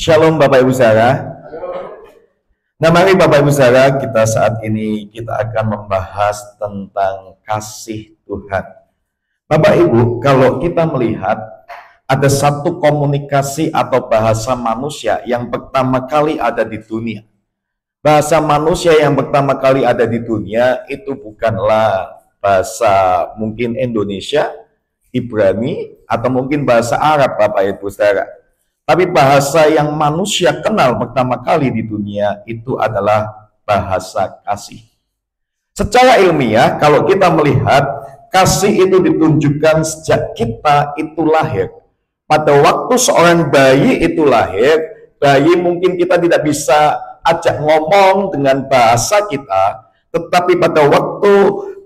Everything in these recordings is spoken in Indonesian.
Shalom Bapak Ibu Saudara. Nah, mari Bapak Ibu Saudara, saat ini kita akan membahas tentang kasih Tuhan. Bapak Ibu, kalau kita melihat ada satu komunikasi atau bahasa manusia yang pertama kali ada di dunia. Bahasa manusia yang pertama kali ada di dunia itu bukanlah bahasa mungkin Indonesia, Ibrani, atau mungkin bahasa Arab Bapak Ibu Saudara. Tapi bahasa yang manusia kenal pertama kali di dunia itu adalah bahasa kasih. Secara ilmiah, kalau kita melihat, kasih itu ditunjukkan sejak kita itu lahir. Pada waktu seorang bayi itu lahir, bayi mungkin kita tidak bisa ajak ngomong dengan bahasa kita, tetapi pada waktu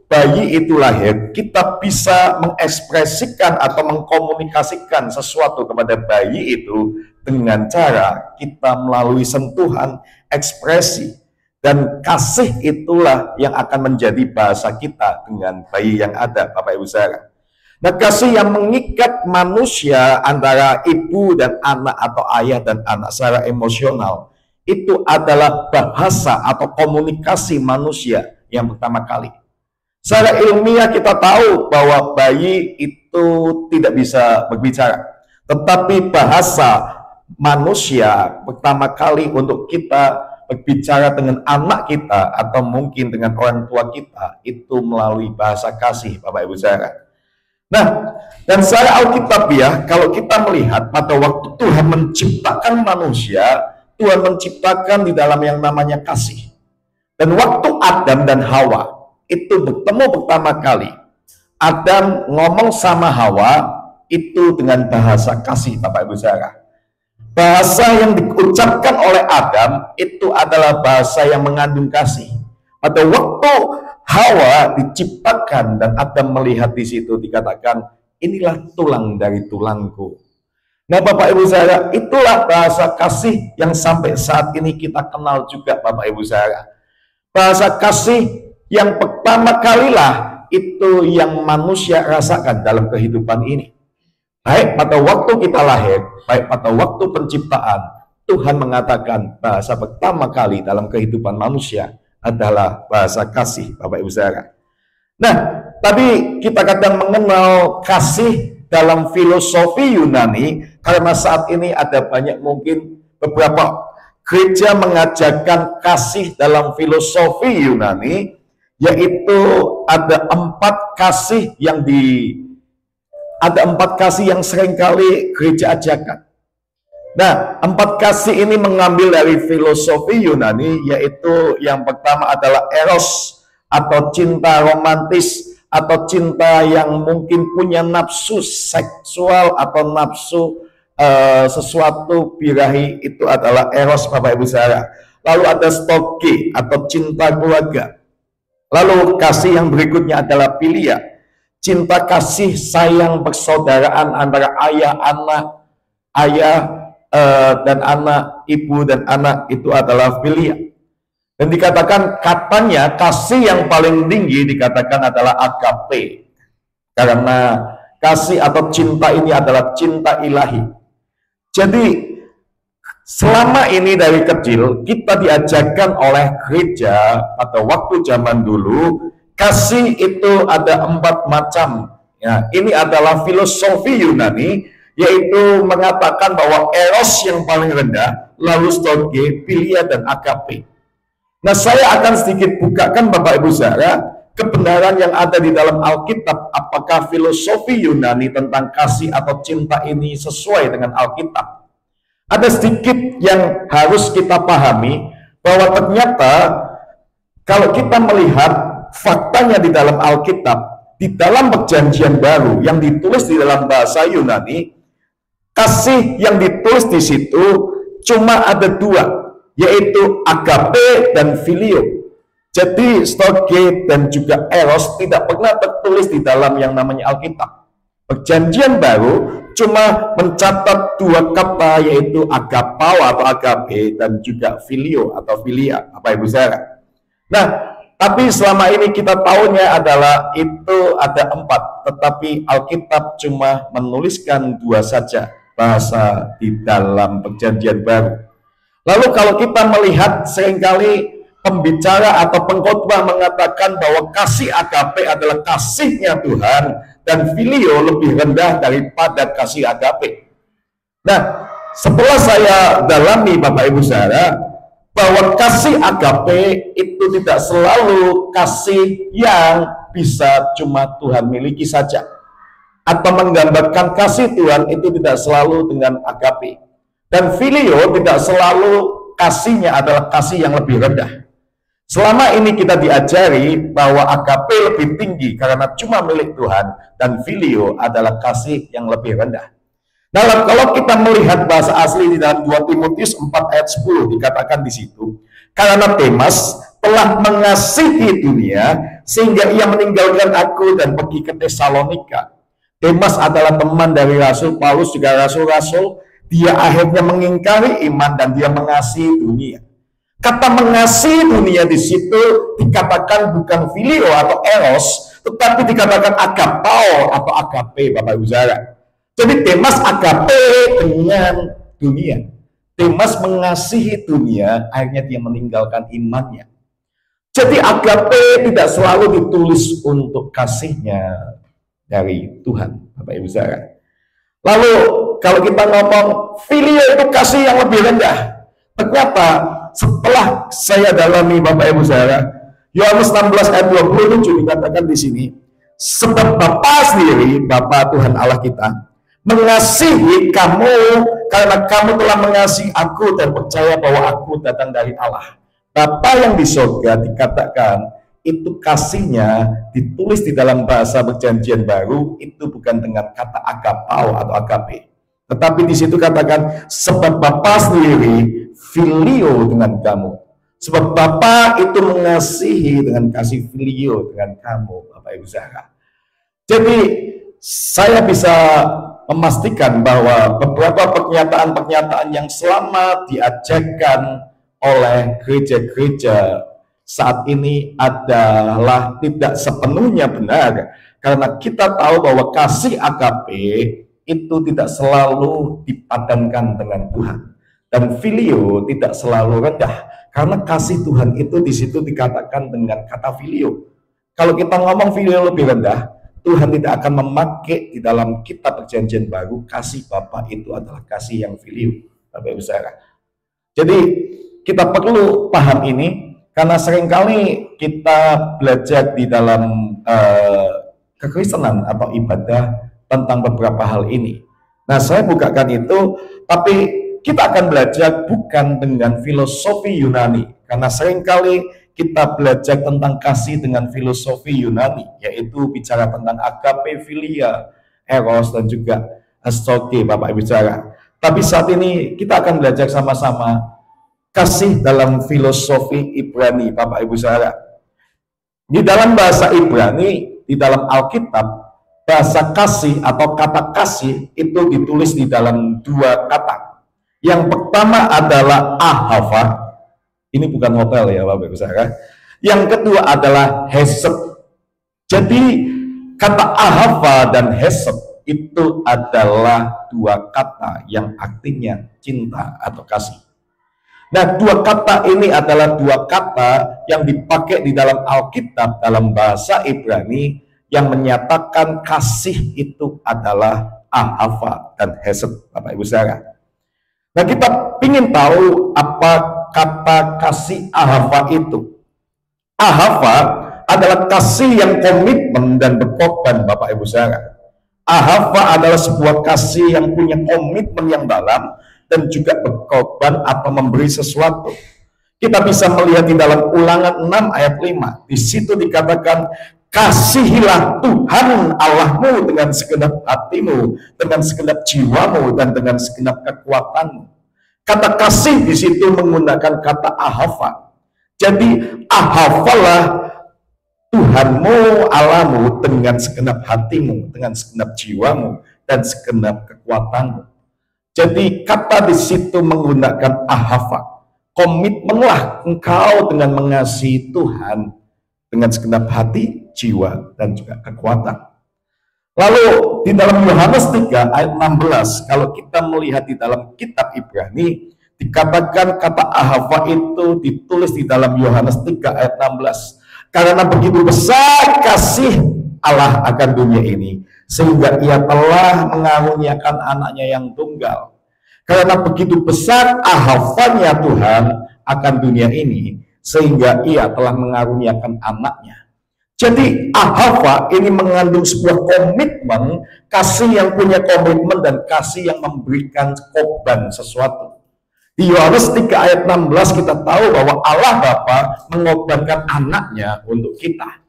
bayi itu lahir, kita bisa mengekspresikan atau mengkomunikasikan sesuatu kepada bayi itu dengan cara kita melalui sentuhan, ekspresi, dan kasih itulah yang akan menjadi bahasa kita dengan bayi yang ada, Bapak Ibu Saudara. Nah, kasih yang mengikat manusia antara ibu dan anak atau ayah dan anak secara emosional, itu adalah bahasa atau komunikasi manusia yang pertama kali. Secara ilmiah kita tahu bahwa bayi itu tidak bisa berbicara, tetapi bahasa manusia pertama kali untuk kita berbicara dengan anak kita atau mungkin dengan orang tua kita itu melalui bahasa kasih, Bapak Ibu Saudara. Nah, dan secara Alkitab ya, kalau kita melihat pada waktu Tuhan menciptakan manusia, Tuhan menciptakan di dalam yang namanya kasih. Dan waktu Adam dan Hawa itu bertemu pertama kali, Adam ngomong sama Hawa itu dengan bahasa kasih, Bapak Ibu Saudara. Bahasa yang diucapkan oleh Adam itu adalah bahasa yang mengandung kasih. Pada waktu Hawa diciptakan dan Adam melihat di situ, dikatakan, inilah tulang dari tulangku. Nah, Bapak Ibu Saudara, itulah bahasa kasih yang sampai saat ini kita kenal juga, Bapak Ibu Saudara. Bahasa kasih yang pertama kalilah itu yang manusia rasakan dalam kehidupan ini. Baik pada waktu kita lahir, baik pada waktu penciptaan, Tuhan mengatakan bahasa pertama kali dalam kehidupan manusia adalah bahasa kasih, Bapak Ibu Saudara. Nah, tapi kita kadang mengenal kasih dalam filosofi Yunani, karena saat ini ada banyak mungkin beberapa gereja mengajarkan kasih dalam filosofi Yunani, yaitu ada empat kasih yang seringkali gereja ajarkan. Nah, empat kasih ini mengambil dari filosofi Yunani, yaitu yang pertama adalah eros atau cinta romantis atau cinta yang mungkin punya nafsu seksual atau nafsu sesuatu birahi, itu adalah eros, Bapak Ibu Saudara. Lalu ada storge atau cinta keluarga. Lalu kasih yang berikutnya adalah philia, cinta kasih sayang persaudaraan antara ayah dan anak, ibu dan anak, itu adalah philia. Dan dikatakan katanya kasih yang paling tinggi dikatakan adalah agape, karena kasih atau cinta ini adalah cinta ilahi. Jadi selama ini dari kecil kita diajarkan oleh gereja pada waktu zaman dulu, kasih itu ada empat macam. Ya, ini adalah filosofi Yunani, yaitu mengatakan bahwa eros yang paling rendah, lalu storge, philia, dan agape. Nah, saya akan sedikit bukakan Bapak Ibu Saudara kebenaran yang ada di dalam Alkitab, apakah filosofi Yunani tentang kasih atau cinta ini sesuai dengan Alkitab. Ada sedikit yang harus kita pahami, bahwa ternyata kalau kita melihat faktanya di dalam Alkitab, di dalam Perjanjian Baru yang ditulis di dalam bahasa Yunani, kasih yang ditulis di situ cuma ada dua, yaitu agape dan filio. Jadi storge dan juga eros tidak pernah tertulis di dalam yang namanya Alkitab. Perjanjian Baru cuma mencatat dua kata, yaitu agapao atau agape dan juga filio atau philia, Bapak Ibu Saudara. Nah, tapi selama ini kita tahunya adalah itu ada empat, tetapi Alkitab cuma menuliskan dua saja, bahasa di dalam Perjanjian Baru. Lalu kalau kita melihat seringkali pembicara atau pengkhotbah mengatakan bahwa kasih agape adalah kasihnya Tuhan dan filio lebih rendah daripada kasih agape. Nah, setelah saya dalami Bapak Ibu Saudara, bahwa kasih agape itu tidak selalu kasih yang bisa cuma Tuhan miliki saja, atau menggambarkan kasih Tuhan itu tidak selalu dengan agape. Dan filio tidak selalu kasihnya adalah kasih yang lebih rendah. Selama ini kita diajari bahwa agape lebih tinggi karena cuma milik Tuhan, dan filio adalah kasih yang lebih rendah. Nah, kalau kita melihat bahasa asli di dalam 2 Timotius 4 ayat 10 dikatakan di situ, karena Demas telah mengasihi dunia sehingga ia meninggalkan aku dan pergi ke Tesalonika. Demas adalah teman dari Rasul Paulus, juga rasul-rasul. Dia akhirnya mengingkari iman dan dia mengasihi dunia. Kata mengasihi dunia di situ dikatakan bukan filio atau eros, tetapi dikatakan agapao atau agape, Bapak Ibu Saudara. Jadi Demas agape dengan dunia. Demas mengasihi dunia, akhirnya dia meninggalkan imannya. Jadi agape tidak selalu ditulis untuk kasihnya dari Tuhan, Bapak Ibu Saudara. Lalu kalau kita ngomong filio itu kasih yang lebih rendah, ternyata setelah saya dalami Bapak Ibu Saudara, Yohanes 16 ayat 27 dikatakan di sini, sebab Bapa sendiri, Bapa Tuhan Allah kita, mengasihi kamu karena kamu telah mengasihi aku dan percaya bahwa aku datang dari Allah. Bapa yang di surga dikatakan itu kasihnya ditulis di dalam bahasa Perjanjian Baru itu bukan dengan kata agapao atau agape, tetapi di situ katakan sebab Bapa sendiri filio dengan kamu. Sebab Bapa itu mengasihi dengan kasih filio dengan kamu, Bapak Ibu Saudara. Jadi saya bisa memastikan bahwa beberapa pernyataan-pernyataan yang selama diajarkan oleh gereja-gereja saat ini adalah tidak sepenuhnya benar, karena kita tahu bahwa kasih agape itu tidak selalu dipadankan dengan Tuhan, dan filio tidak selalu rendah, karena kasih Tuhan itu di situ dikatakan dengan kata filio. Kalau kita ngomong filio lebih rendah, Tuhan tidak akan memakai di dalam kitab Perjanjian Baru kasih Bapa itu adalah kasih yang filio, Bapak Ibu Saudara. Jadi kita perlu paham ini, karena seringkali kita belajar di dalam kekristenan atau ibadah tentang beberapa hal ini. Nah, saya bukakan itu, tapi kita akan belajar bukan dengan filosofi Yunani, karena seringkali kita belajar tentang kasih dengan filosofi Yunani, yaitu bicara tentang agape, philia, eros, dan juga storge, Bapak Ibu Saudara. Tapi saat ini kita akan belajar sama-sama kasih dalam filosofi Ibrani, Bapak Ibu Saudara. Di dalam bahasa Ibrani, di dalam Alkitab, bahasa kasih atau kata kasih itu ditulis di dalam 2 kata. Yang pertama adalah ahava. Ini bukan hotel ya, Bapak Ibu Saudara. Yang kedua adalah hesed. Jadi kata ahava dan hesed itu adalah 2 kata yang artinya cinta atau kasih. Nah, 2 kata ini adalah 2 kata yang dipakai di dalam Alkitab dalam bahasa Ibrani yang menyatakan kasih itu adalah ahava dan hesed, Bapak Ibu Saudara. Nah, kita ingin tahu apa kata kasih ahava itu. Ahava adalah kasih yang komitmen dan berkorban, Bapak Ibu Saudara. Ahava adalah sebuah kasih yang punya komitmen yang dalam dan juga berkorban atau memberi sesuatu. Kita bisa melihat di dalam Ulangan 6 ayat 5. Di situ dikatakan, kasihilah Tuhan Allahmu dengan segenap hatimu, dengan segenap jiwamu, dan dengan segenap kekuatanmu. Kata kasih di situ menggunakan kata ahava. Jadi ahavalah Tuhanmu Allahmu dengan segenap hatimu, dengan segenap jiwamu, dan segenap kekuatanmu. Jadi kata di situ menggunakan ahava. Komitmenlah engkau dengan mengasihi Tuhan dengan segenap hati, jiwa, dan juga kekuatan. Lalu di dalam Yohanes 3 ayat 16, kalau kita melihat di dalam kitab Ibrani, dikatakan kata ahava itu ditulis di dalam Yohanes 3 ayat 16. Karena begitu besar kasih Allah akan dunia ini, sehingga ia telah mengaruniakan anaknya yang tunggal. Karena begitu besar ahavanya Tuhan akan dunia ini, sehingga ia telah mengaruniakan anaknya. Jadi ahava ini mengandung sebuah komitmen, kasih yang punya komitmen dan kasih yang memberikan korban sesuatu. Di Yohanes 3 ayat 16 kita tahu bahwa Allah Bapa mengorbankan anaknya untuk kita.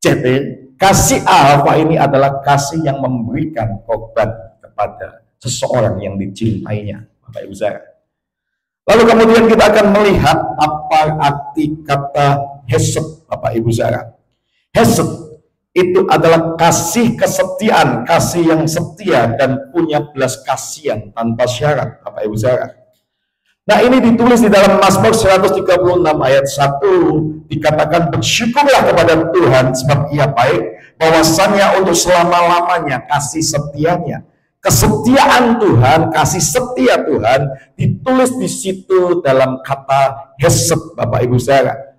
Jadi kasih ahava ini adalah kasih yang memberikan korban kepada seseorang yang dicintainya, Bapak Ibu saudara. Lalu kemudian kita akan melihat apa arti kata hesed, Bapak Ibu saudara. Hesed itu adalah kasih kesetiaan, kasih yang setia dan punya belas kasihan tanpa syarat, Bapak Ibu saudara. Nah, ini ditulis di dalam Mazmur 136 ayat 1, dikatakan bersyukurlah kepada Tuhan sebab ia baik, bahwasannya untuk selama-lamanya kasih setianya. Kesetiaan Tuhan, kasih setia Tuhan ditulis di situ dalam kata hesed, Bapak Ibu saudara.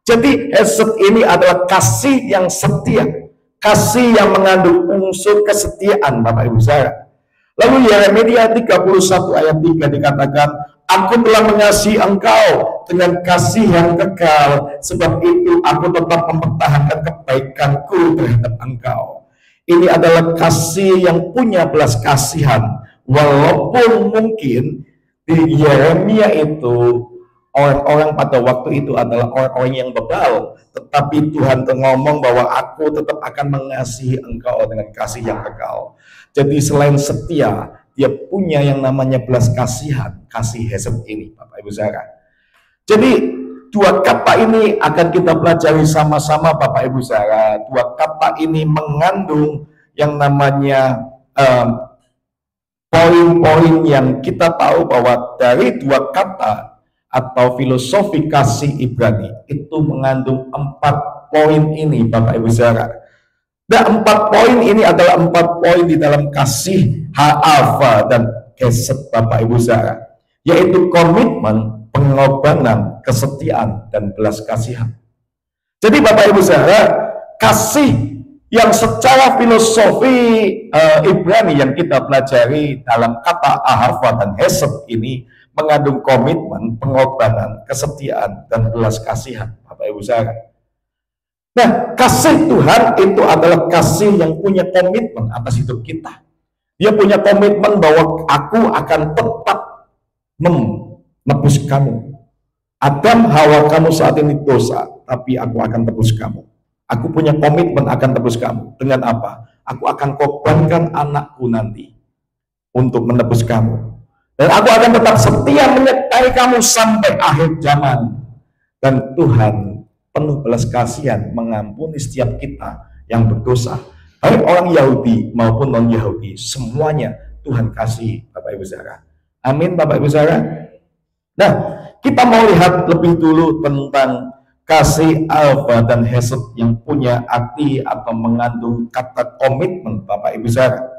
Jadi hesed ini adalah kasih yang setia, kasih yang mengandung unsur kesetiaan, Bapak Ibu saudara. Lalu Yeremia 31 ayat 3 dikatakan, aku telah mengasihi engkau dengan kasih yang kekal, sebab itu aku tetap mempertahankan kebaikanku terhadap engkau. Ini adalah kasih yang punya belas kasihan, walaupun mungkin di Yeremia itu orang-orang pada waktu itu adalah orang-orang yang bebal, tetapi Tuhan ngomong bahwa aku tetap akan mengasihi engkau dengan kasih yang kekal. Jadi selain setia, dia punya yang namanya belas kasihan, kasih hesed ini, Bapak Ibu saudara. Jadi dua kata ini akan kita pelajari sama-sama, Bapak Ibu saudara. Dua kata ini mengandung yang namanya poin-poin yang kita tahu bahwa dari dua kata atau filosofi kasih Ibrani itu mengandung 4 poin ini, Bapak Ibu saudara. Dan 4 poin ini adalah 4 poin di dalam kasih ahava dan hesed, Bapak Ibu saudara, yaitu komitmen, pengorbanan, kesetiaan, dan belas kasihan. Jadi Bapak Ibu saudara, kasih yang secara filosofi Ibrani yang kita pelajari dalam kata ahava dan hesed ini mengandung komitmen, pengorbanan, kesetiaan, dan belas kasihan, Bapak Ibu saudara. Nah, kasih Tuhan itu adalah kasih yang punya komitmen atas hidup kita. Dia punya komitmen bahwa aku akan tetap menebus kamu. Adam, Hawa, kamu saat ini dosa, tapi aku akan tebus kamu. Aku punya komitmen akan tebus kamu. Dengan apa? Aku akan korbankan anakku nanti untuk menebus kamu. Dan aku akan tetap setia menyertai kamu sampai akhir zaman. Dan Tuhan penuh belas kasihan mengampuni setiap kita yang berdosa, baik orang Yahudi maupun non Yahudi, semuanya Tuhan kasih, Bapak Ibu saudara. Amin, Bapak Ibu saudara. Nah, kita mau lihat lebih dulu tentang kasih ahava dan hesed yang punya arti atau mengandung kata komitmen, Bapak Ibu saudara.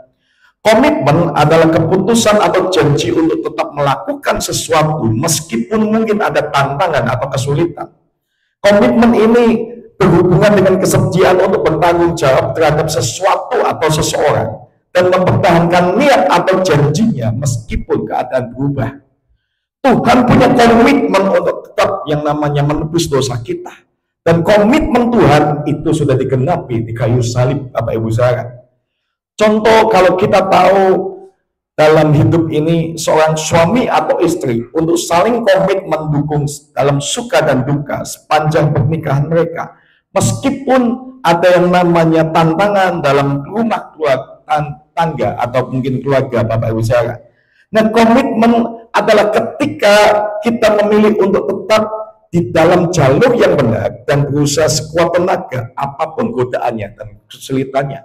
Komitmen adalah keputusan atau janji untuk tetap melakukan sesuatu meskipun mungkin ada tantangan atau kesulitan. Komitmen ini berhubungan dengan kesetiaan untuk bertanggung jawab terhadap sesuatu atau seseorang dan mempertahankan niat atau janjinya meskipun keadaan berubah. Tuhan punya komitmen untuk tetap yang namanya menebus dosa kita, dan komitmen Tuhan itu sudah digenapi di kayu salib, Bapak Ibu saudara. Contoh, kalau kita tahu dalam hidup ini seorang suami atau istri untuk saling komit mendukung dalam suka dan duka sepanjang pernikahan mereka, meskipun ada yang namanya tantangan dalam rumah tangga atau mungkin keluarga, Bapak Ibu saudara. Nah, komitmen adalah ketika kita memilih untuk tetap di dalam jalur yang benar dan berusaha sekuat tenaga apapun godaannya dan kesulitannya.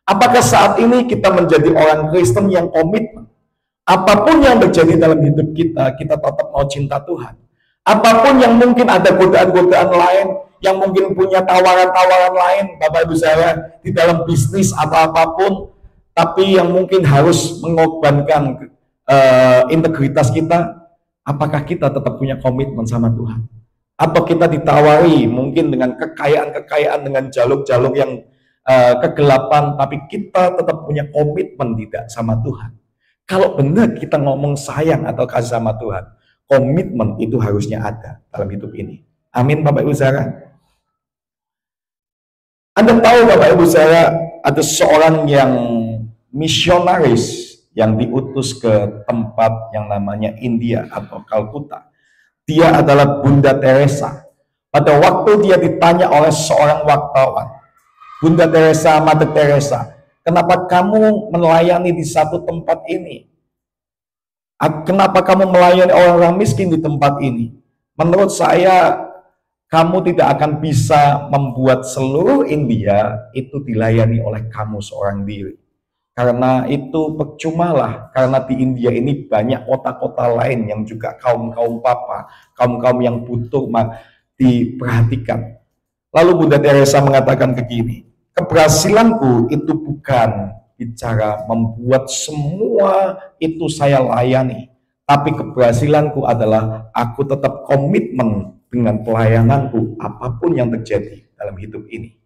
Apakah saat ini kita menjadi orang Kristen yang komitmen? Apapun yang terjadi dalam hidup kita, kita tetap mau cinta Tuhan. Apapun yang mungkin ada godaan-godaan lain, yang mungkin punya tawaran-tawaran lain, Bapak Ibu saya, di dalam bisnis atau apapun, tapi yang mungkin harus mengorbankan integritas kita, apakah kita tetap punya komitmen sama Tuhan? Atau kita ditawari mungkin dengan kekayaan-kekayaan, dengan jalur-jalur yang kegelapan, tapi kita tetap punya komitmen tidak sama Tuhan? Kalau benar kita ngomong sayang atau kasih sama Tuhan, komitmen itu harusnya ada dalam hidup ini. Amin, Bapak Ibu saudara. Anda tahu Bapak Ibu saudara, ada seorang yang misionaris yang diutus ke tempat yang namanya India atau Kalkuta. Dia adalah Bunda Teresa. Pada waktu dia ditanya oleh seorang wartawan, Bunda Teresa, Mother Teresa, kenapa kamu melayani di satu tempat ini? Kenapa kamu melayani orang-orang miskin di tempat ini? Menurut saya, kamu tidak akan bisa membuat seluruh India itu dilayani oleh kamu seorang diri. Karena itu percumalah, karena di India ini banyak kota-kota lain yang juga kaum-kaum papa, kaum-kaum yang butuh diperhatikan. Lalu Bunda Teresa mengatakan begini, keberhasilanku itu bukan bicara membuat semua itu saya layani, tapi keberhasilanku adalah aku tetap komitmen dengan pelayananku apapun yang terjadi dalam hidup ini.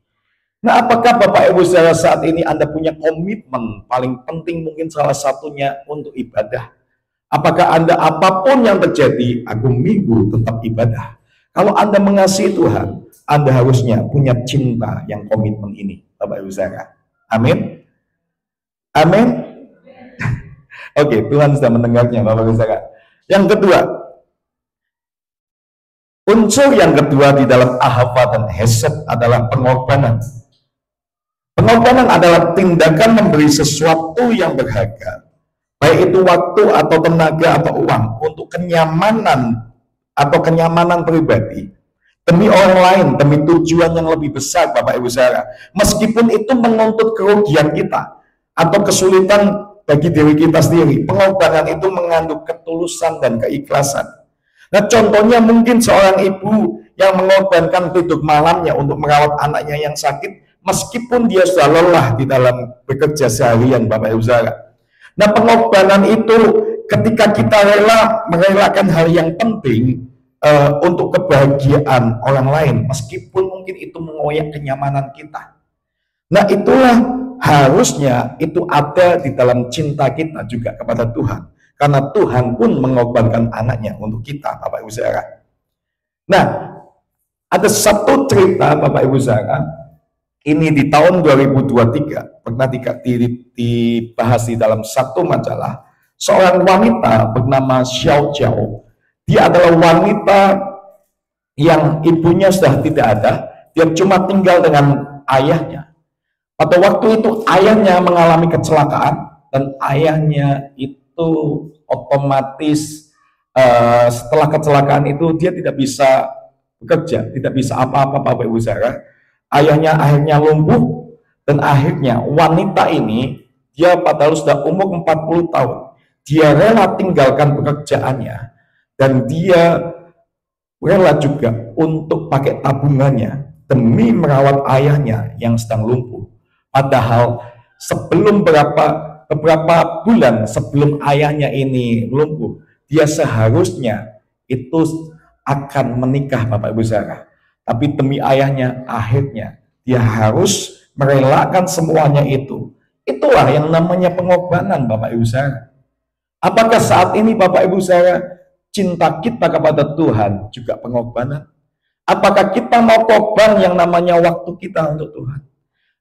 Nah, apakah Bapak Ibu saudara saat ini Anda punya komitmen paling penting mungkin salah satunya untuk ibadah? Apakah Anda apapun yang terjadi, aku minggu tetap ibadah? Kalau Anda mengasihi Tuhan, Anda harusnya punya cinta yang komitmen ini, Bapak Ibu saudara. Amin. Amin. Oke, Tuhan sudah mendengarnya, Bapak Ibu saudara. Yang kedua, unsur yang kedua di dalam ahava dan hesed adalah pengorbanan. Pengorbanan adalah tindakan memberi sesuatu yang berharga, baik itu waktu atau tenaga atau uang, untuk kenyamanan atau kenyamanan pribadi, demi orang lain, demi tujuan yang lebih besar, Bapak Ibu saudara. Meskipun itu menuntut kerugian kita atau kesulitan bagi diri kita sendiri, pengorbanan itu mengandung ketulusan dan keikhlasan. Nah, contohnya mungkin seorang ibu yang mengorbankan tidur malamnya untuk merawat anaknya yang sakit, meskipun dia sudah lelah di dalam bekerja seharian, Bapak Ibu saudara. Nah, pengorbanan itu ketika kita merelakan hal yang penting untuk kebahagiaan orang lain, meskipun mungkin itu mengoyak kenyamanan kita. Nah, itulah harusnya itu ada di dalam cinta kita juga kepada Tuhan. Karena Tuhan pun mengorbankan anaknya untuk kita, Bapak Ibu saudara. Nah, ada satu cerita, Bapak Ibu saudara, ini di tahun 2023, pernah dibahas di dalam satu majalah, seorang wanita bernama Xiao Jiao. Dia adalah wanita yang ibunya sudah tidak ada, dia cuma tinggal dengan ayahnya. Pada waktu itu ayahnya mengalami kecelakaan, dan ayahnya itu otomatis setelah kecelakaan itu dia tidak bisa bekerja, tidak bisa apa-apa, Bapak Ibu saudara. Ayahnya akhirnya lumpuh, dan akhirnya wanita ini, dia padahal sudah umur 40 tahun, dia rela tinggalkan pekerjaannya, dan dia rela juga untuk pakai tabungannya demi merawat ayahnya yang sedang lumpuh. Padahal sebelum beberapa bulan sebelum ayahnya ini lumpuh, dia seharusnya itu akan menikah, Bapak Ibu saudara. Tapi demi ayahnya, akhirnya dia harus merelakan semuanya itu. Itulah yang namanya pengorbanan, Bapak Ibu saudara. Apakah saat ini Bapak Ibu saudara, cinta kita kepada Tuhan juga pengorbanan? Apakah kita mau korban yang namanya waktu kita untuk Tuhan?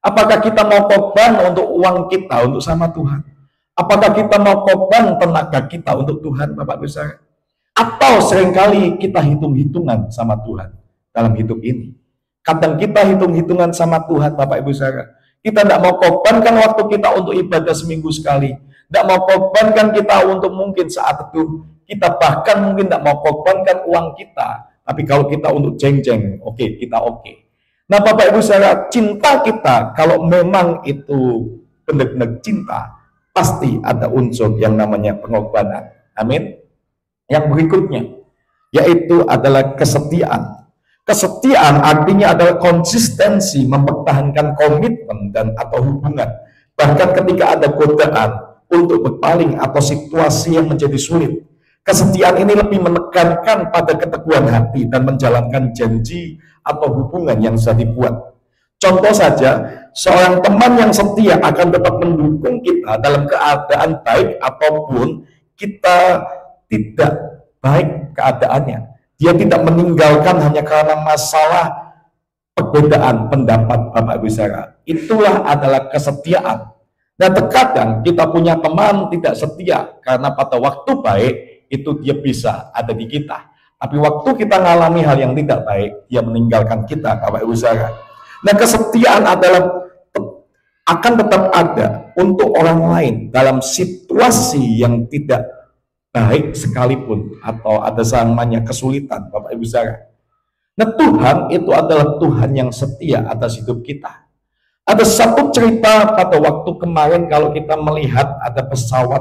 Apakah kita mau korban untuk uang kita untuk sama Tuhan? Apakah kita mau korban tenaga kita untuk Tuhan, Bapak Ibu saudara? Atau seringkali kita hitung-hitungan sama Tuhan dalam hidup ini? Kadang kita hitung-hitungan sama Tuhan, Bapak Ibu saudara. Kita tidak mau korbankan waktu kita untuk ibadah seminggu sekali. Tidak mau korbankan kita untuk mungkin saat itu. Kita bahkan mungkin tidak mau korbankan uang kita. Tapi kalau kita untuk jeng-jeng, oke, kita oke. Nah, Bapak Ibu saudara, cinta kita kalau memang itu benar-benar cinta, pasti ada unsur yang namanya pengorbanan. Amin. Yang berikutnya, yaitu adalah kesetiaan. Kesetiaan artinya adalah konsistensi, mempertahankan komitmen dan atau hubungan. Bahkan ketika ada godaan untuk berpaling atau situasi yang menjadi sulit. Kesetiaan ini lebih menekankan pada keteguhan hati dan menjalankan janji atau hubungan yang sudah dibuat. Contoh saja, seorang teman yang setia akan tetap mendukung kita dalam keadaan baik ataupun kita tidak baik keadaannya. Dia tidak meninggalkan hanya karena masalah perbedaan pendapat Bapak Ibu Saudara. Itulah adalah kesetiaan. Dan terkadang kita punya teman tidak setia karena pada waktu baik itu dia bisa ada di kita. Tapi waktu kita mengalami hal yang tidak baik, dia meninggalkan kita, Bapak Ibu Saudara. Nah, kesetiaan akan tetap ada untuk orang lain dalam situasi yang tidak baik sekalipun atau ada namanya kesulitan, Bapak Ibu Saudara. Nah, Tuhan itu adalah Tuhan yang setia atas hidup kita. Ada satu cerita pada waktu kemarin kalau kita melihat ada pesawat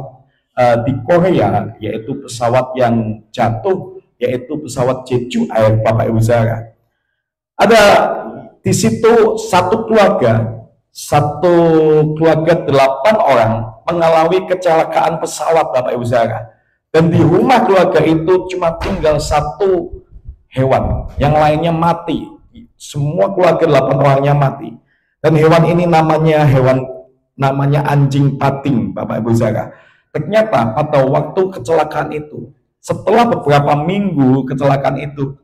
di Korea, yaitu pesawat yang jatuh, yaitu pesawat Jeju Air, Bapak Ibu Saudara. Ada di situ satu keluarga 8 orang mengalami kecelakaan pesawat, Bapak Ibu Saudara. Dan di rumah keluarga itu cuma tinggal satu hewan, yang lainnya mati. Semua keluarga 8 orangnya mati. Dan hewan ini namanya anjing pating, Bapak Ibu Saudara. Ternyata pada waktu kecelakaan itu, setelah beberapa minggu kecelakaan itu,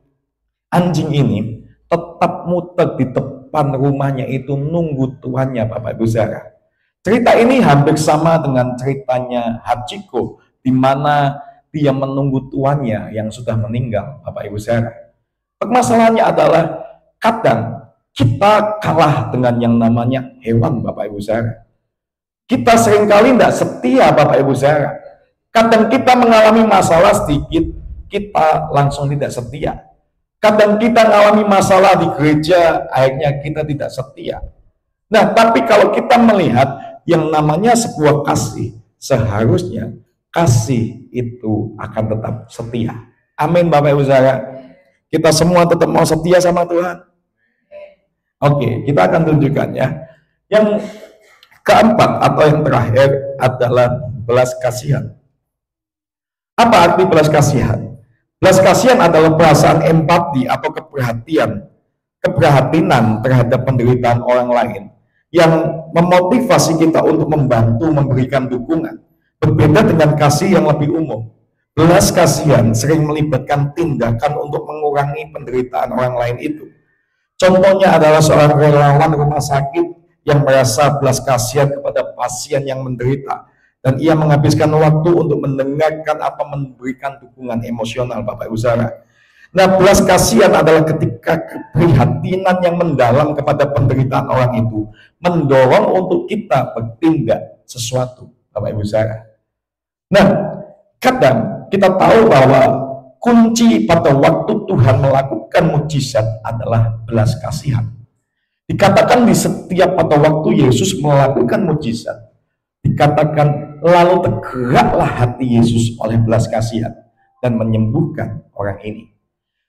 anjing ini tetap muter di depan rumahnya itu nunggu tuannya, Bapak Ibu Saudara. Cerita ini hampir sama dengan ceritanya Hachiko, di mana dia menunggu tuannya yang sudah meninggal, Bapak Ibu Saudara. Permasalahannya adalah kadang kita kalah dengan yang namanya hewan, Bapak Ibu Saudara. Kita seringkali tidak setia, Bapak Ibu Saudara. Kadang kita mengalami masalah sedikit, kita langsung tidak setia. Kadang kita mengalami masalah di gereja, akhirnya kita tidak setia. Nah, tapi kalau kita melihat yang namanya sebuah kasih, seharusnya kasih itu akan tetap setia. Amin, Bapak Ibu Saudara. Kita semua tetap mau setia sama Tuhan. Oke, kita akan tunjukkan ya. Yang keempat atau yang terakhir adalah belas kasihan. Apa arti belas kasihan? Belas kasihan adalah perasaan empati atau keprihatinan terhadap penderitaan orang lain yang memotivasi kita untuk membantu, memberikan dukungan. Berbeda dengan kasih yang lebih umum. Belas kasihan sering melibatkan tindakan untuk mengurangi penderitaan orang lain itu. Contohnya adalah seorang relawan rumah sakit yang merasa belas kasihan kepada pasien yang menderita, dan ia menghabiskan waktu untuk mendengarkan atau memberikan dukungan emosional, Bapak Ibu Saudara. Nah, belas kasihan adalah ketika keprihatinan yang mendalam kepada penderitaan orang itu mendorong untuk kita bertindak sesuatu, Bapak Ibu Saudara. Nah, kadang kita tahu bahwa kunci pada waktu Tuhan melakukan mujizat adalah belas kasihan. Dikatakan di setiap pada waktu Yesus melakukan mujizat, dikatakan lalu tergeraklah hati Yesus oleh belas kasihan dan menyembuhkan orang ini.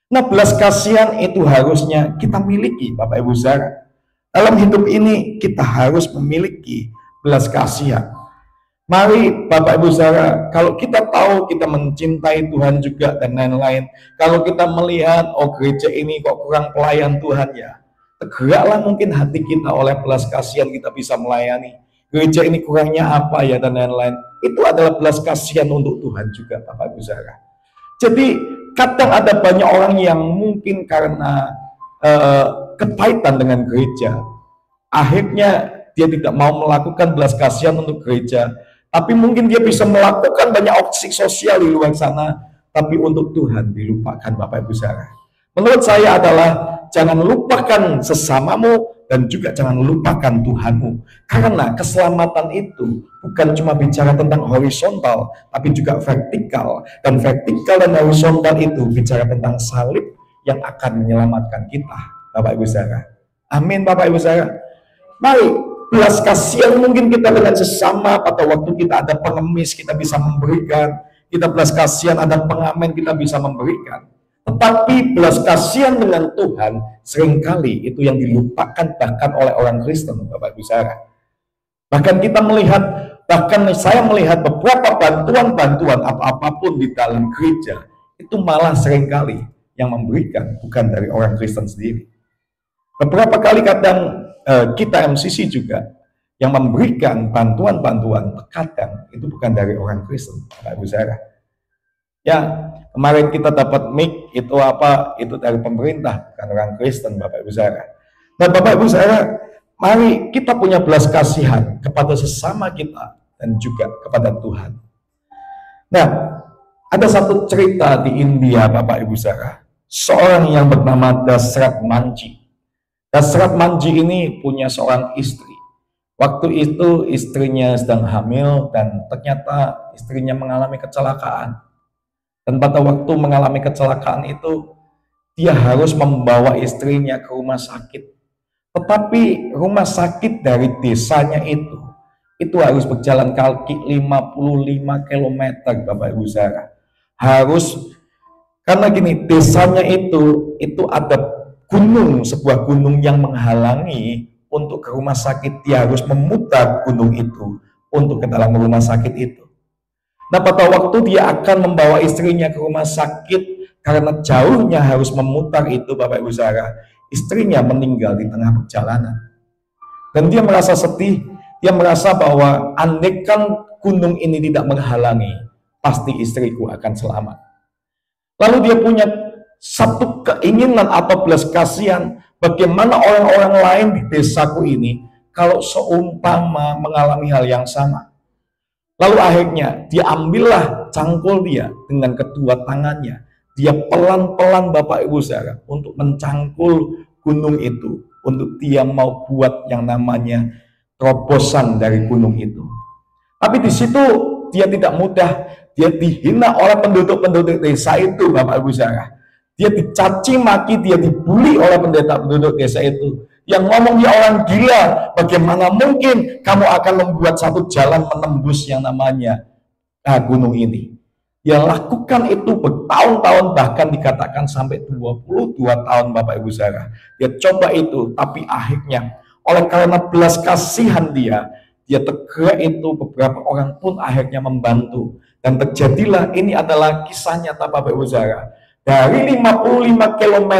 Nah, belas kasihan itu harusnya kita miliki, Bapak Ibu Saudara. Dalam hidup ini kita harus memiliki belas kasihan. Mari Bapak Ibu Saudara, kalau kita tahu kita mencintai Tuhan juga dan lain-lain, kalau kita melihat oh gereja ini kok kurang pelayan Tuhan ya, tergeraklah mungkin hati kita oleh belas kasihan, kita bisa melayani. Gereja ini kurangnya apa ya dan lain-lain. Itu adalah belas kasihan untuk Tuhan juga, Bapak Ibu Saudara. Jadi kadang ada banyak orang yang mungkin karena kepahitan dengan gereja, akhirnya dia tidak mau melakukan belas kasihan untuk gereja. Tapi mungkin dia bisa melakukan banyak opsi sosial di luar sana, tapi untuk Tuhan dilupakan, Bapak Ibu Saudara. Menurut saya adalah jangan lupakan sesamamu dan juga jangan lupakan Tuhanmu. Karena keselamatan itu bukan cuma bicara tentang horizontal, tapi juga vertikal. Dan vertikal dan horizontal itu bicara tentang salib yang akan menyelamatkan kita, Bapak Ibu Saudara. Amin, Bapak Ibu Saudara. Mari belas kasihan mungkin kita dengan sesama, pada waktu kita ada pengemis kita bisa memberikan, kita belas kasihan ada pengamen kita bisa memberikan. Tetapi belas kasihan dengan Tuhan seringkali itu yang dilupakan bahkan oleh orang Kristen, Bapak Ibu Saudara. Bahkan kita melihat, bahkan saya melihat beberapa bantuan-bantuan apapun di dalam gereja, itu malah seringkali yang memberikan bukan dari orang Kristen sendiri. Beberapa kali kadang kita MCC juga yang memberikan bantuan-bantuan terkadang itu bukan dari orang Kristen, Bapak Ibu Saudara. Ya, kemarin kita dapat mic itu apa? Itu dari pemerintah, bukan orang Kristen, Bapak Ibu Saudara. Nah, Bapak Ibu Saudara, mari kita punya belas kasihan kepada sesama kita dan juga kepada Tuhan. Nah, ada satu cerita di India, Bapak Ibu Saudara. Seorang yang bernama Dasrat Manji. Dasrat Manji ini punya seorang istri. Waktu itu istrinya sedang hamil dan ternyata istrinya mengalami kecelakaan. Dan pada waktu mengalami kecelakaan itu, dia harus membawa istrinya ke rumah sakit. Tetapi rumah sakit dari desanya itu harus berjalan kaki 55 km, Bapak Ibu Saudara. Harus, karena gini, desanya itu ada gunung, sebuah gunung yang menghalangi untuk ke rumah sakit. Dia harus memutar gunung itu untuk ke dalam rumah sakit itu. Nah, pada waktu dia akan membawa istrinya ke rumah sakit, karena jauhnya harus memutar itu, Bapak Ibu Saudara, istrinya meninggal di tengah perjalanan. Dan dia merasa sedih, dia merasa bahwa andaikan gunung ini tidak menghalangi, pasti istriku akan selamat. Lalu dia punya satu keinginan atau belas kasihan, bagaimana orang-orang lain di desaku ini kalau seumpama mengalami hal yang sama. Lalu akhirnya dia ambillah cangkul dia dengan kedua tangannya. Dia pelan-pelan, Bapak Ibu Saudara, untuk mencangkul gunung itu, untuk dia mau buat yang namanya terobosan dari gunung itu. Tapi di situ dia tidak mudah, dia dihina oleh penduduk-penduduk desa itu, Bapak Ibu Saudara. Dia dicaci maki, dia dibully oleh penduduk desa itu. Yang ngomong dia orang gila, bagaimana mungkin kamu akan membuat satu jalan menembus yang namanya gunung ini. Dia lakukan itu bertahun-tahun, bahkan dikatakan sampai 22 tahun, Bapak Ibu Saudara. Dia coba itu, tapi akhirnya oleh karena belas kasihan dia tergerak itu, beberapa orang pun akhirnya membantu. Dan terjadilah, ini adalah kisah nyata, Bapak Ibu Saudara. Dari 55 km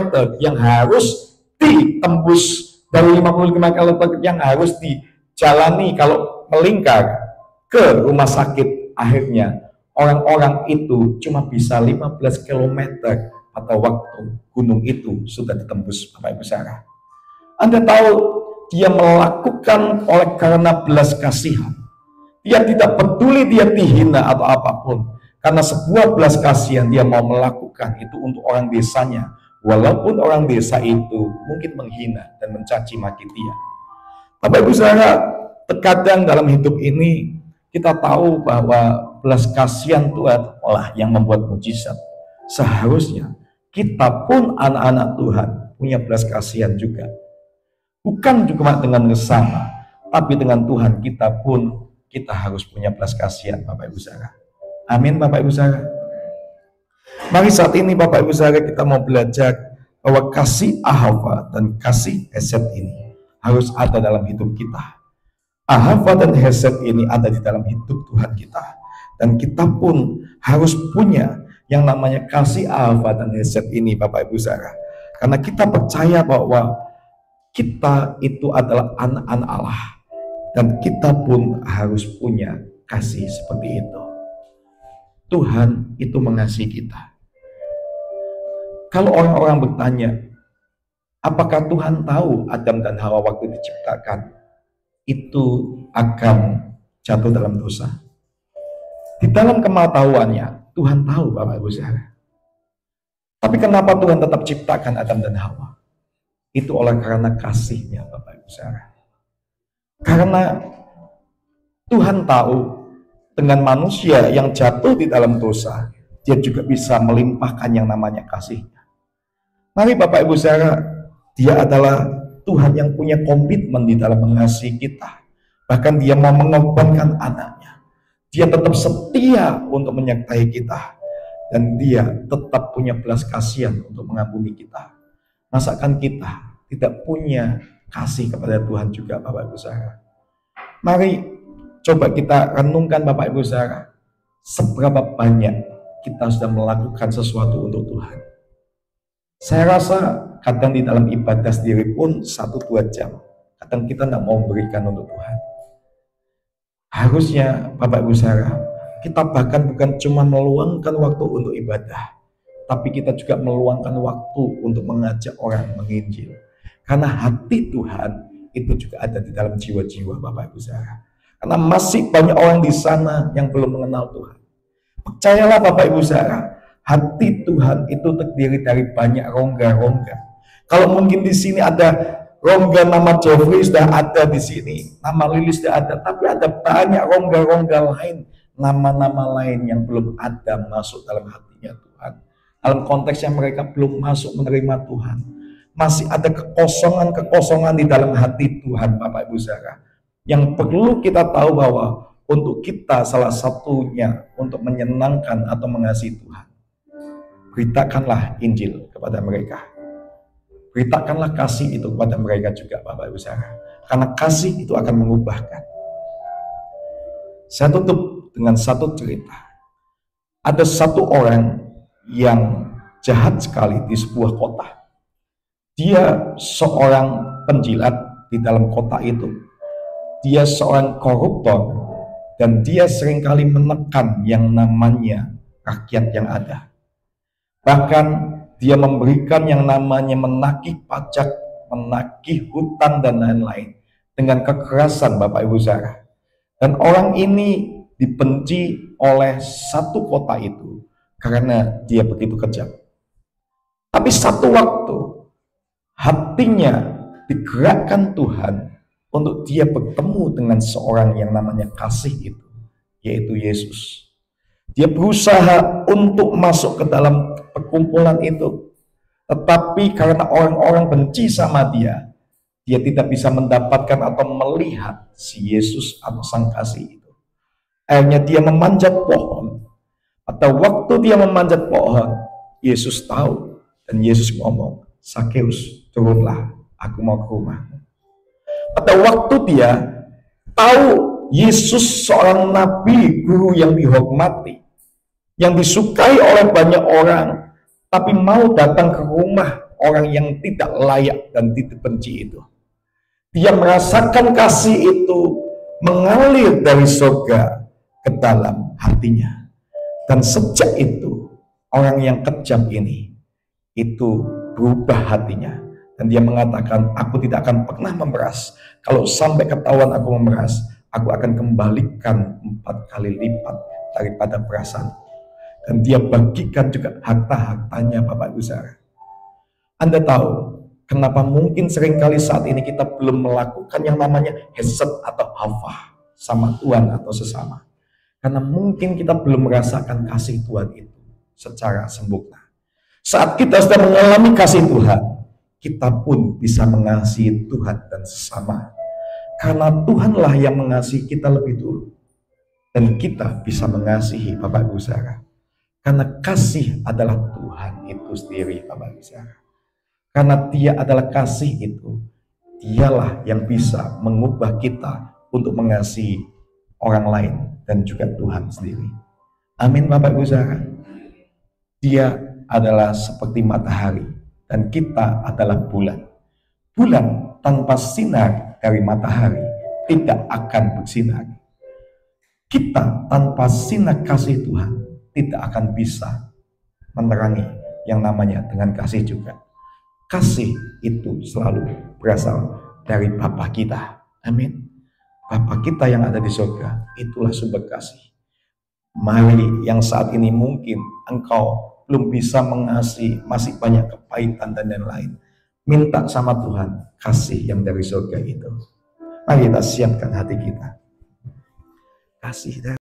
yang harus ditembus, dari 55 km yang harus dijalani kalau melingkar ke rumah sakit, akhirnya orang-orang itu cuma bisa 15 km pada waktu gunung itu sudah ditembus, Bapak Ibu Saudara. Anda tahu, dia melakukan oleh karena belas kasihan. Dia tidak peduli dia dihina atau apapun. Karena sebuah belas kasihan dia mau melakukan itu untuk orang desanya. Walaupun orang desa itu mungkin menghina dan mencaci maki dia. Bapak Ibu Saudara, terkadang dalam hidup ini kita tahu bahwa belas kasihan Tuhan lah yang membuat mujizat. Seharusnya kita pun anak-anak Tuhan punya belas kasihan juga. Bukan cuma dengan sesama, tapi dengan Tuhan kita pun kita harus punya belas kasihan, Bapak Ibu Saudara. Amin, Bapak Ibu Saudara. Mari saat ini, Bapak Ibu Saudara, kita mau belajar bahwa kasih ahava dan kasih hesed ini harus ada dalam hidup kita. Ahava dan hesed ini ada di dalam hidup Tuhan kita. Dan kita pun harus punya yang namanya kasih ahava dan hesed ini, Bapak Ibu Saudara. Karena kita percaya bahwa kita itu adalah anak-anak Allah. Dan kita pun harus punya kasih seperti itu. Tuhan itu mengasihi kita. Kalau orang-orang bertanya, apakah Tuhan tahu Adam dan Hawa waktu diciptakan itu akan jatuh dalam dosa? Di dalam kematahuannya, Tuhan tahu, Bapak Ibu Saudara. Tapi kenapa Tuhan tetap ciptakan Adam dan Hawa? Itu oleh karena kasihnya, Bapak Ibu Saudara. Karena Tuhan tahu dengan manusia yang jatuh di dalam dosa, dia juga bisa melimpahkan yang namanya kasihnya. Mari Bapak Ibu Saudara, dia adalah Tuhan yang punya komitmen di dalam mengasihi kita. Bahkan dia mau mengorbankan anaknya. Dia tetap setia untuk menyertai kita. dan dia tetap punya belas kasihan untuk mengampuni kita. Masakan kita tidak punya kasih kepada Tuhan juga, Bapak Ibu Saudara? Mari coba kita renungkan, Bapak Ibu Saudara, seberapa banyak kita sudah melakukan sesuatu untuk Tuhan. Saya rasa kadang di dalam ibadah sendiri pun 1-2 jam, kadang kita tidak mau berikan untuk Tuhan. Harusnya Bapak Ibu Saudara, kita bahkan bukan cuma meluangkan waktu untuk ibadah, tapi kita juga meluangkan waktu untuk mengajak orang menginjil. Karena hati Tuhan itu juga ada di dalam jiwa-jiwa Bapak Ibu Saudara. Karena masih banyak orang di sana yang belum mengenal Tuhan. Percayalah Bapak Ibu Saudara, hati Tuhan itu terdiri dari banyak rongga-rongga. Kalau mungkin di sini ada rongga nama Jeffrey sudah ada di sini, nama Lilis sudah ada, tapi ada banyak rongga-rongga lain, nama-nama lain yang belum ada masuk dalam hatinya Tuhan. Dalam konteks yang mereka belum masuk menerima Tuhan. Masih ada kekosongan-kekosongan di dalam hati Tuhan, Bapak Ibu Saudara. Yang perlu kita tahu bahwa untuk kita salah satunya untuk menyenangkan atau mengasihi Tuhan, beritakanlah Injil kepada mereka. Beritakanlah kasih itu kepada mereka juga, Bapak Ibu Saudara. Karena kasih itu akan mengubahkan. Saya tutup dengan satu cerita. Ada satu orang yang jahat sekali di sebuah kota. Dia seorang penjilat di dalam kota itu. Dia seorang koruptor dan dia seringkali menekan yang namanya rakyat yang ada. Bahkan dia memberikan yang namanya menagih pajak, menagih hutang dan lain-lain dengan kekerasan, Bapak Ibu Saudara. Dan orang ini dibenci oleh satu kota itu karena dia begitu kejam. Tapi satu waktu hatinya digerakkan Tuhan untuk dia bertemu dengan seorang yang namanya kasih itu, yaitu Yesus. Dia berusaha untuk masuk ke dalam perkumpulan itu, tetapi karena orang-orang benci sama dia, dia tidak bisa mendapatkan atau melihat si Yesus atau sang kasih itu. Akhirnya dia memanjat pohon. Pada waktu dia memanjat pohon, Yesus tahu dan Yesus ngomong, "Sakeus, turunlah, aku mau ke rumahmu." Pada waktu dia tahu Yesus seorang nabi, guru yang dihormati, yang disukai oleh banyak orang, tapi mau datang ke rumah orang yang tidak layak dan tidak benci itu. Dia merasakan kasih itu mengalir dari surga ke dalam hatinya. Dan sejak itu, orang yang kejam ini, itu berubah hatinya. Dan dia mengatakan, aku tidak akan pernah memeras. Kalau sampai ketahuan aku memeras, aku akan kembalikan 4 kali lipat daripada perasaan. Dan dia bagikan juga harta-hartanya, Bapak Ibu Saudara. Anda tahu, kenapa mungkin seringkali saat ini kita belum melakukan yang namanya hesed atau hafah sama Tuhan atau sesama. Karena mungkin kita belum merasakan kasih Tuhan itu secara sempurna. Saat kita sudah mengalami kasih Tuhan, kita pun bisa mengasihi Tuhan dan sesama. Karena Tuhanlah yang mengasihi kita lebih dulu. Dan kita bisa mengasihi Bapak Ibu Saudara. Karena kasih adalah Tuhan itu sendiri, Bapak Ibu Saudara. Karena Dia adalah kasih itu, Dialah yang bisa mengubah kita untuk mengasihi orang lain dan juga Tuhan sendiri. Amin, Bapak Ibu Saudara. Dia adalah seperti matahari dan kita adalah bulan. Bulan tanpa sinar dari matahari tidak akan bersinar. Kita tanpa sinar kasih Tuhan tidak akan bisa menerangi yang namanya dengan kasih juga. Kasih itu selalu berasal dari Bapa kita. Amin. Bapa kita yang ada di surga, itulah sumber kasih. Mari yang saat ini mungkin engkau belum bisa mengasihi, masih banyak kepahitan dan lain-lain. Minta sama Tuhan kasih yang dari surga itu. Mari kita siapkan hati kita. Kasih dari